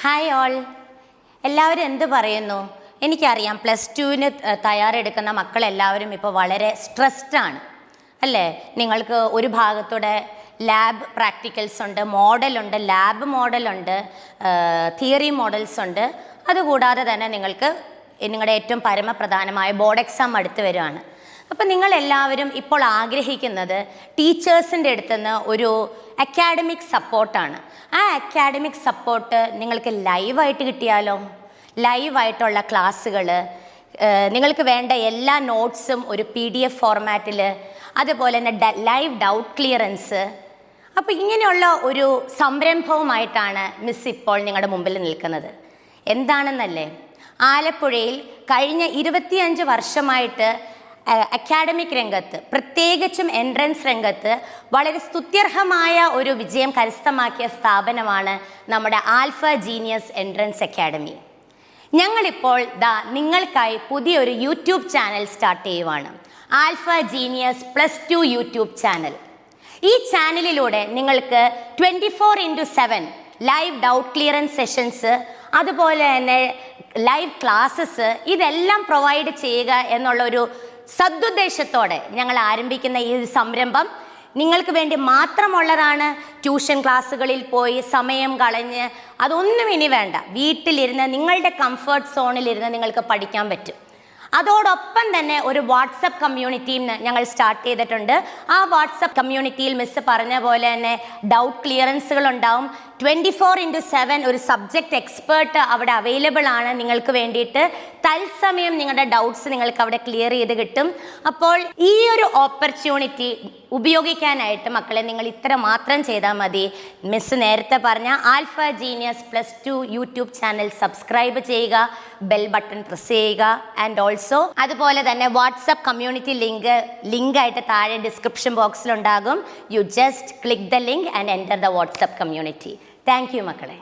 Hi all, എല്ലാവരും എന്ത് പറയുന്നു? എനിക്കറിയാം +2-ന് തയ്യാറെടുക്കുന്ന മക്കളെല്ലാവരും ഇപ്പോൾ വളരെ സ്ട്രെസ്ഡാണ് അല്ലേ? നിങ്ങൾക്ക് ഒരു ഭാഗത്തൂടെ ലാബ് പ്രാക്ടിക്കൽസ് ഉണ്ട്, മോഡലുണ്ട്, ലാബ് മോഡലുണ്ട്, തിയറി മോഡൽസ് ഉണ്ട്. അതുകൂടാതെ തന്നെ നിങ്ങൾക്ക് നിങ്ങളുടെ ഏറ്റവും പരമപ്രധാനമായ ബോർഡ് എക്സാം അടുത്ത് വരുവാണ്. അപ്പം നിങ്ങളെല്ലാവരും ഇപ്പോൾ ആഗ്രഹിക്കുന്നത് ടീച്ചേഴ്സിൻ്റെ അടുത്തുനിന്ന് ഒരു അക്കാഡമിക് സപ്പോർട്ടാണ്. ആ അക്കാഡമിക് സപ്പോർട്ട് നിങ്ങൾക്ക് ലൈവായിട്ട് കിട്ടിയാലോ? ലൈവായിട്ടുള്ള ക്ലാസ്സുകൾ, നിങ്ങൾക്ക് വേണ്ട എല്ലാ നോട്ട്സും ഒരു PDF ഫോർമാറ്റിൽ, അതുപോലെ തന്നെ ലൈവ് ഡൗട്ട് ക്ലിയറൻസ്. അപ്പോൾ ഇങ്ങനെയുള്ള ഒരു സംരംഭവുമായിട്ടാണ് മിസ് ഇപ്പോൾ നിങ്ങളുടെ മുമ്പിൽ നിൽക്കുന്നത്. എന്താണെന്നല്ലേ, ആലപ്പുഴയിൽ കഴിഞ്ഞ 25 വർഷമായിട്ട് അക്കാഡമിക് രംഗത്ത്, പ്രത്യേകിച്ചും എൻട്രൻസ് രംഗത്ത് വളരെ സ്തുത്യർഹമായ ഒരു വിജയം കരസ്ഥമാക്കിയ സ്ഥാപനമാണ് നമ്മുടെ ആൽഫ ജീനിയസ് എൻട്രൻസ് അക്കാഡമി. ഞങ്ങളിപ്പോൾ നിങ്ങൾക്കായി പുതിയൊരു യൂട്യൂബ് ചാനൽ സ്റ്റാർട്ട് ചെയ്യുവാണ്. Alpha genius +2 YouTube channel. ഈ ചാനലിലൂടെ നിങ്ങൾക്ക് 24/7 ലൈവ് ഡൗട്ട് ക്ലിയറൻസ് സെഷൻസ്, അതുപോലെ തന്നെ ലൈവ് ക്ലാസ്സസ്, ഇതെല്ലാം പ്രൊവൈഡ് ചെയ്യുക എന്നുള്ളൊരു സദുദ്ദേശത്തോടെ ഞങ്ങൾ ആരംഭിക്കുന്ന ഈ സംരംഭം നിങ്ങൾക്ക് വേണ്ടി മാത്രമുള്ളതാണ്. ട്യൂഷൻ ക്ലാസ്സുകളിൽ പോയി സമയം കളഞ്ഞ് അതൊന്നും ഇനി വേണ്ട. വീട്ടിലിരുന്ന് നിങ്ങളുടെ കംഫർട്ട് സോണിലിരുന്ന് നിങ്ങൾക്ക് പഠിക്കാൻ പറ്റും. അതോടൊപ്പം തന്നെ ഒരു വാട്സപ്പ് കമ്മ്യൂണിറ്റിയും ഞങ്ങൾ സ്റ്റാർട്ട് ചെയ്തിട്ടുണ്ട്. ആ വാട്സപ്പ് കമ്മ്യൂണിറ്റിയിൽ മിസ് പറഞ്ഞ പോലെ തന്നെ ഡൗട്ട് ക്ലിയറൻസുകൾ ഉണ്ടാവും. 24/7 ഒരു സബ്ജക്റ്റ് എക്സ്പേർട്ട് അവിടെ അവൈലബിൾ ആണ് നിങ്ങൾക്ക് വേണ്ടിയിട്ട്. തത്സമയം നിങ്ങളുടെ ഡൗട്ട്സ് നിങ്ങൾക്ക് അവിടെ ക്ലിയർ ചെയ്ത് കിട്ടും. അപ്പോൾ ഈ ഒരു ഓപ്പർച്യൂണിറ്റി ഉപയോഗിക്കാനായിട്ട് മക്കളെ നിങ്ങൾ ഇത്ര മാത്രം ചെയ്താൽ മതി. മിസ് നേരത്തെ പറഞ്ഞ alpha genius +2 YouTube channel subscribe ചെയ്യുക, ബെൽ ബട്ടൺ പ്രസ് ചെയ്യുക. ആൻഡ് ഓൾസോ അതുപോലെ തന്നെ വാട്സപ്പ് കമ്മ്യൂണിറ്റി ലിങ്ക് ആയിട്ട് താഴെ ഡിസ്ക്രിപ്ഷൻ ബോക്സിലുണ്ടാകും. You just click the link and enter the WhatsApp community. Thank you മക്കളെ.